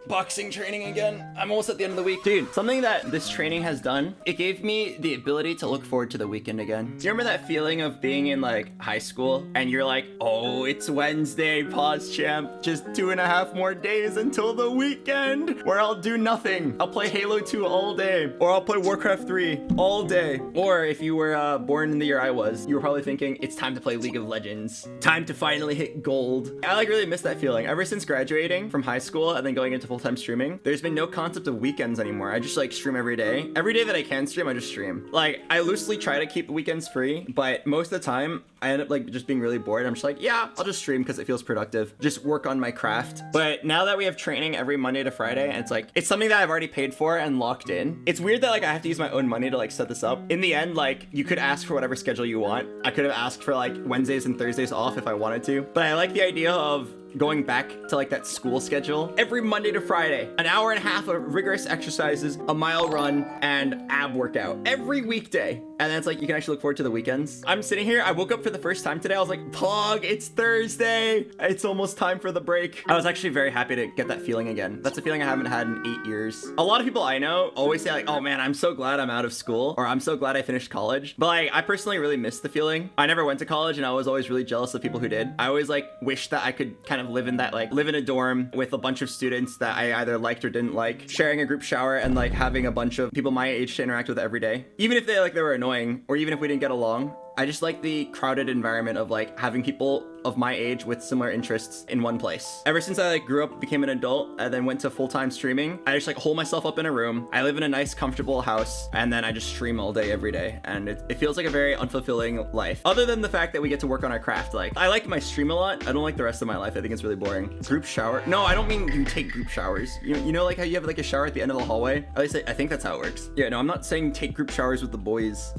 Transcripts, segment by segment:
boxing training again. I'm almost at the end of the week. Dude, something that this training has done, it gave me the ability to look forward to the weekend again. Do you remember that feeling of being in like high school and you're like, oh, it's Wednesday, pause champ. Just 2.5 more days until the weekend where I'll do nothing. I'll play Halo 2 all day, or I'll play Warcraft 3 all day. Or if you were born in the year I was, you were probably thinking it's time to play League of Legends. Time to finally hit gold. I like really miss that feeling. Ever since graduating from high school and then going into full-time streaming, there's been no concept of weekends anymore. I just like stream every day. Every day that I can stream, I just stream. Like, I loosely try to keep the weekends free, but most of the time I end up like just being really bored. I'm just like, yeah, I'll just stream because it feels productive. Just work on my craft. But now that we have training every Monday to Friday, and it's like, it's something that I've already paid for and locked in. It's weird that like I have to use my own money to like set this up. In the end, like you could ask for whatever schedule you want. I could have asked for like Wednesdays and Thursdays off if I wanted to, but I like the idea of going back to like that school schedule every Monday to Friday, an hour and a half of rigorous exercises, a mile run, and ab workout every weekday. And then it's like you can actually look forward to the weekends. I'm sitting here, I woke up for the first time today. I was like, Pog, it's Thursday. It's almost time for the break. I was actually very happy to get that feeling again. That's a feeling I haven't had in 8 years. A lot of people I know always say like, oh man, I'm so glad I'm out of school, or I'm so glad I finished college. But like, I personally really miss the feeling. I never went to college and I was always really jealous of people who did. I always like wish that I could kind of live in that, like live in a dorm with a bunch of students that I either liked or didn't like, sharing a group shower and like having a bunch of people my age to interact with every day. Even if they were annoying, or even if we didn't get along, I just like the crowded environment of like having people of my age with similar interests in one place. Ever since I like grew up, became an adult, and then went to full-time streaming, I just like hole myself up in a room. I live in a nice, comfortable house, and then I just stream all day, every day. And it feels like a very unfulfilling life. Other than the fact that we get to work on our craft. Like, I like my stream a lot. I don't like the rest of my life. I think it's really boring. Group shower? No, I don't mean you take group showers. You know like how you have like a shower at the end of the hallway? At least I think that's how it works. Yeah, no, I'm not saying take group showers with the boys.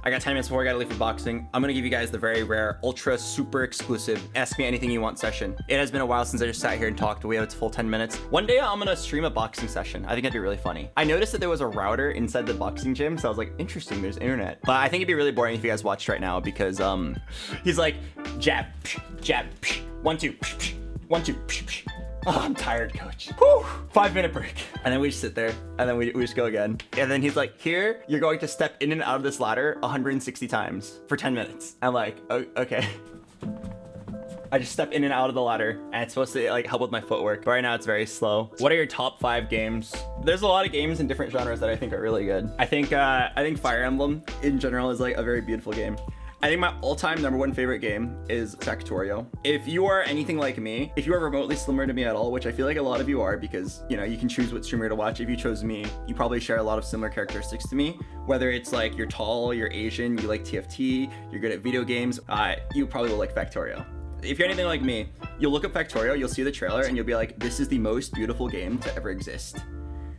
I got 10 minutes before I gotta leave for boxing. I'm gonna give you guys the very rare, ultra, super exclusive Ask Me Anything You Want session. It has been a while since I just sat here and talked. We have its full 10 minutes. One day I'm gonna stream a boxing session. I think that'd be really funny. I noticed that there was a router inside the boxing gym, so I was like, interesting, there's internet. But I think it'd be really boring if you guys watched right now because he's like, jab, jab, 1, 2, 1, 2, oh, I'm tired, coach. Whew. 5-minute break. And then we just sit there, and then we just go again. And then he's like, here, you're going to step in and out of this ladder 160 times for 10 minutes. I'm like, oh, okay. I just step in and out of the ladder, and it's supposed to like help with my footwork. But right now it's very slow. What are your top 5 games? There's a lot of games in different genres that I think are really good. I think Fire Emblem in general is like a very beautiful game. I think my all-time #1 favorite game is Factorio. If you are anything like me, if you are remotely similar to me at all, which I feel like a lot of you are because, you know, you can choose what streamer to watch. If you chose me, you probably share a lot of similar characteristics to me. Whether it's like you're tall, you're Asian, you like TFT, you're good at video games, you probably will like Factorio. If you're anything like me, you'll look up Factorio, you'll see the trailer, and you'll be like, this is the most beautiful game to ever exist.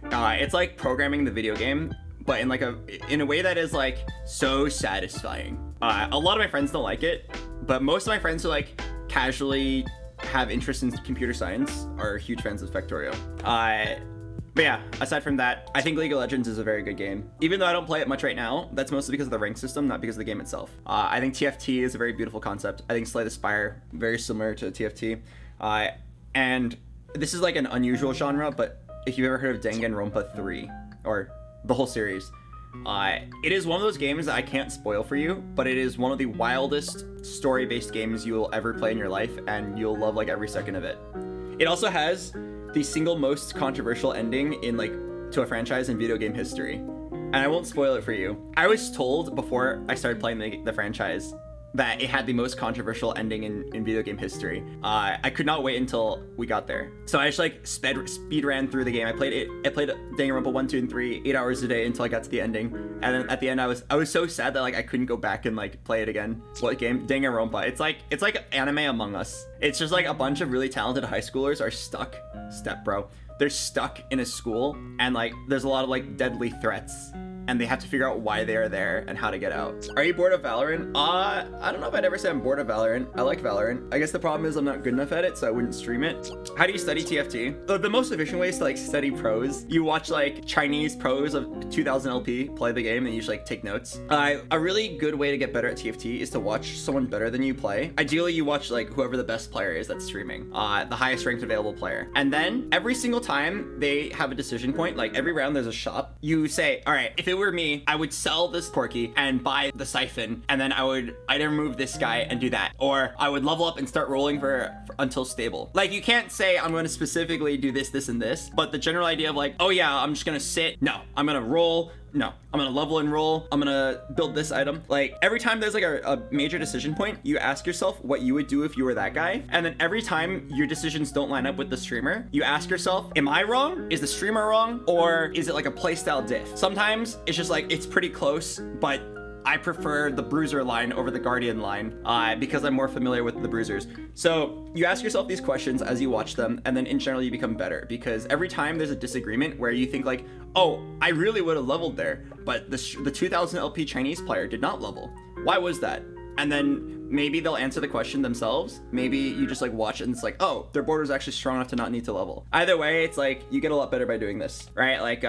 It's like programming the video game, but in a way that is like so satisfying. A lot of my friends don't like it, but most of my friends who like casually have interest in computer science are huge fans of Factorio. But yeah, aside from that, I think League of Legends is a very good game. Even though I don't play it much right now, that's mostly because of the rank system, not because of the game itself. I think TFT is a very beautiful concept. I think Slay the Spire, very similar to TFT. And this is like an unusual genre, but if you've ever heard of Danganronpa 3, or the whole series, it is one of those games that I can't spoil for you, but it is one of the wildest story-based games you will ever play in your life, and you'll love like every second of it. It also has the single most controversial ending in like to a franchise in video game history, and I won't spoil it for you. I was told before I started playing the franchise that it had the most controversial ending in video game history. I could not wait until we got there. So I just like speed ran through the game. I played Danganronpa 1, 2, and 3 8 hours a day until I got to the ending. And then at the end I was so sad that like I couldn't go back and like play it again. What game? Danganronpa. It's like anime Among Us. It's just like a bunch of really talented high schoolers are stuck. They're stuck in a school, and like there's a lot of like deadly threats, and they have to figure out why they are there and how to get out. Are you bored of Valorant? I don't know if I'd ever say I'm bored of Valorant. I like Valorant. I guess the problem is I'm not good enough at it, so I wouldn't stream it. How do you study TFT? The most efficient way is to like study pros. You watch like Chinese pros of 2000 LP play the game, and you just like take notes. A really good way to get better at TFT is to watch someone better than you play. Ideally, you watch like whoever the best player is that's streaming, the highest ranked available player. And then every single time they have a decision point, like every round there's a shop, you say, all right, if it were me, I would sell this Porky and buy the siphon, and then I'd remove this guy and do that. Or I would level up and start rolling for until stable. Like, you can't say I'm going to specifically do this, this, and this, but the general idea of like, oh yeah, I'm just going to sit. No, I'm going to roll. No, I'm gonna level and roll. I'm gonna build this item. Like, every time there's like a major decision point, you ask yourself what you would do if you were that guy. And then every time your decisions don't line up with the streamer, you ask yourself, am I wrong? Is the streamer wrong? Or is it like a playstyle diff? Sometimes it's just like, it's pretty close, but I prefer the bruiser line over the guardian line because I'm more familiar with the bruisers. So you ask yourself these questions as you watch them, and then in general you become better, because every time there's a disagreement where you think like, oh, I really would have leveled there, but the 2000 LP Chinese player did not level. Why was that? And then maybe they'll answer the question themselves. Maybe you just like watch it and it's like, oh, their border is actually strong enough to not need to level. Either way, it's like you get a lot better by doing this, right? Like,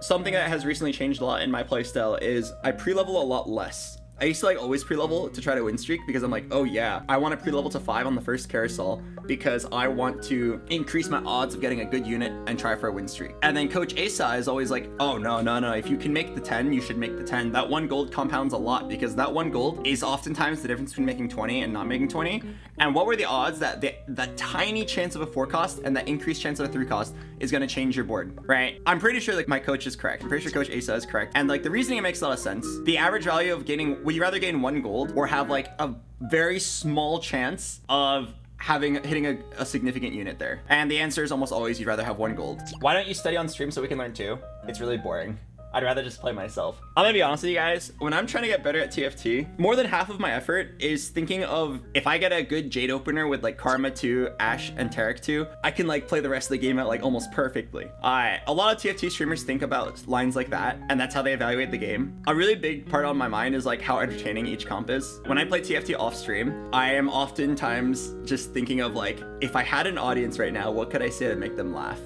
something that has recently changed a lot in my playstyle is I pre-level a lot less. I used to like always pre-level to try to win streak because I'm like, oh yeah, I want to pre-level to 5 on the first carousel because I want to increase my odds of getting a good unit and try for a win streak. And then Coach Asa is always like, oh no, if you can make the 10, you should make the 10. That 1 gold compounds a lot because that 1 gold is oftentimes the difference between making 20 and not making 20. And what were the odds that that tiny chance of a 4 cost and that increased chance of a 3 cost is going to change your board, right? I'm pretty sure like my coach is correct. I'm pretty sure Coach Asa is correct. And like the reasoning makes a lot of sense. The average value of gaining, would you rather gain 1 gold or have like a very small chance of hitting a significant unit there? And the answer is almost always you'd rather have 1 gold. Why don't you study on stream so we can learn too? It's really boring. I'd rather just play myself. I'm gonna be honest with you guys, when I'm trying to get better at TFT, more than half of my effort is thinking of if I get a good Jade opener with like Karma 2, Ashe, and Tarek 2, I can like play the rest of the game out like almost perfectly. A lot of TFT streamers think about lines like that, and that's how they evaluate the game. A really big part on my mind is like how entertaining each comp is. When I play TFT off stream, I am oftentimes just thinking of like, if I had an audience right now, what could I say to make them laugh?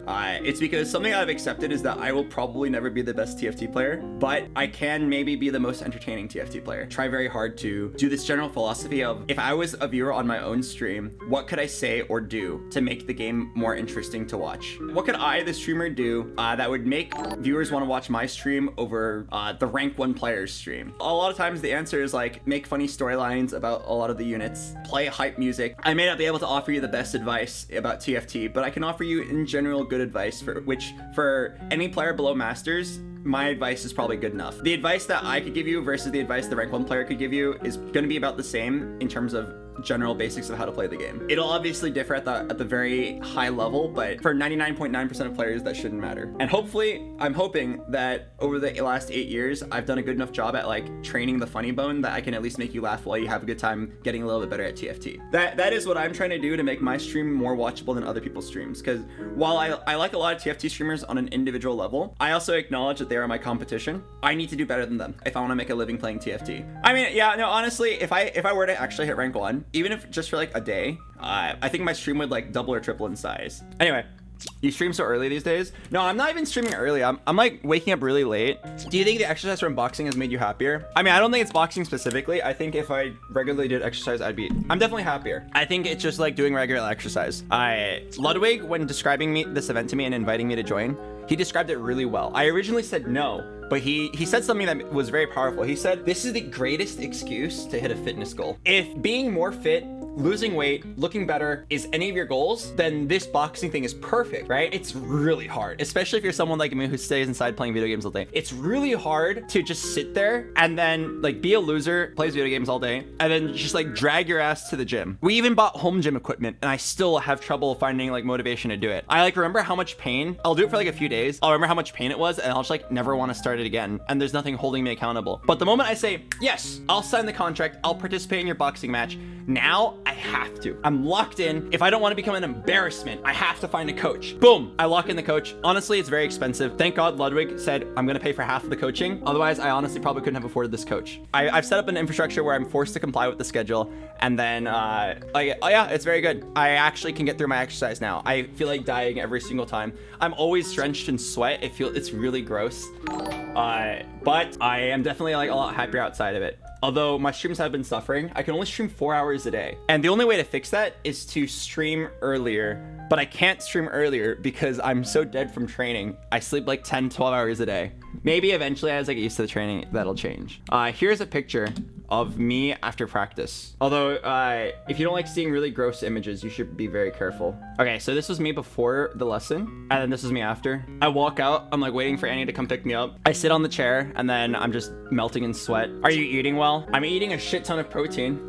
It's because something I've accepted is that I will probably never be the best TFT player, but I can maybe be the most entertaining TFT player. Try very hard to do this general philosophy of, if I was a viewer on my own stream, what could I say or do to make the game more interesting to watch? What could I, the streamer, do that would make viewers want to watch my stream over the rank 1 player's stream? A lot of times the answer is like, make funny storylines about a lot of the units, play hype music. I may not be able to offer you the best advice about TFT, but I can offer you in general good advice for any player below Masters. My advice is probably good enough. The advice that I could give you versus the advice the rank 1 player could give you is going to be about the same in terms of general basics of how to play the game. It'll obviously differ at the very high level, but for 99.9% of players, that shouldn't matter. And hopefully, I'm hoping that over the last 8 years, I've done a good enough job at like training the funny bone that I can at least make you laugh while you have a good time getting a little bit better at TFT. That is what I'm trying to do to make my stream more watchable than other people's streams. Because while I like a lot of TFT streamers on an individual level, I also acknowledge that they are my competition. I need to do better than them if I want to make a living playing TFT. I mean, yeah, no, honestly, if I were to actually hit rank 1, even if just for like a day, I think my stream would like double or triple in size. Anyway, you stream so early these days? No, I'm not even streaming early. I'm like waking up really late. Do you think the exercise from boxing has made you happier? I mean, I don't think it's boxing specifically. I think if I regularly did exercise, I'm definitely happier. I think it's just like doing regular exercise. Ludwig, when describing this event to me and inviting me to join, he described it really well. I originally said no, but he said something that was very powerful. He said, this is the greatest excuse to hit a fitness goal. If being more fit, losing weight, looking better is any of your goals, then this boxing thing is perfect, right? It's really hard, especially if you're someone like me who stays inside playing video games all day. It's really hard to just sit there and then like be a loser, plays video games all day, and then just like drag your ass to the gym. We even bought home gym equipment and I still have trouble finding like motivation to do it. I like remember how much pain, I'll do it for like a few days. I'll remember how much pain it was and I'll just like never want to start it again. And there's nothing holding me accountable. But the moment I say, yes, I'll sign the contract, I'll participate in your boxing match, now I have to. I'm locked in. If I don't want to become an embarrassment, I have to find a coach. Boom, I lock in the coach. Honestly, it's very expensive. Thank God Ludwig said, I'm going to pay for half of the coaching. Otherwise, I honestly probably couldn't have afforded this coach. I've set up an infrastructure where I'm forced to comply with the schedule. And then, oh yeah, it's very good. I actually can get through my exercise now. I feel like dying every single time. I'm always drenched in sweat. It's really gross. But I am definitely like a lot happier outside of it. Although my streams have been suffering, I can only stream 4 hours a day. And the only way to fix that is to stream earlier. But I can't stream earlier because I'm so dead from training. I sleep like 10, 12 hours a day. Maybe eventually as I get used to the training, that'll change. Here's a picture of me after practice. Although, if you don't like seeing really gross images, you should be very careful. Okay, so this was me before the lesson, and then this is me after. I walk out, I'm like waiting for Annie to come pick me up. I sit on the chair, and then I'm just melting in sweat. Are you eating well? I'm eating a shit ton of protein.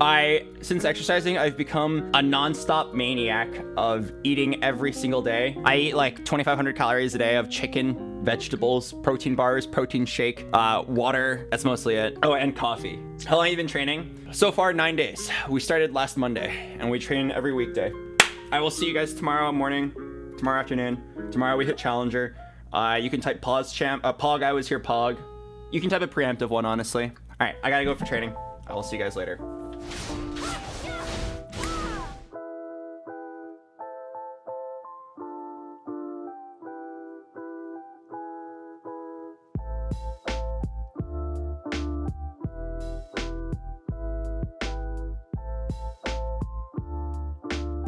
Since exercising, I've become a non-stop maniac of eating every single day. I eat like 2,500 calories a day of chicken, vegetables, protein bars, protein shake, water. That's mostly it. Oh, and coffee. How long have you been training? So far, 9 days. We started last Monday, and we train every weekday. I will see you guys tomorrow morning, tomorrow afternoon. Tomorrow we hit Challenger. You can type pause champ. Pog, I was here, Pog. You can type a preemptive one, honestly. All right, I gotta go for training. I will see you guys later.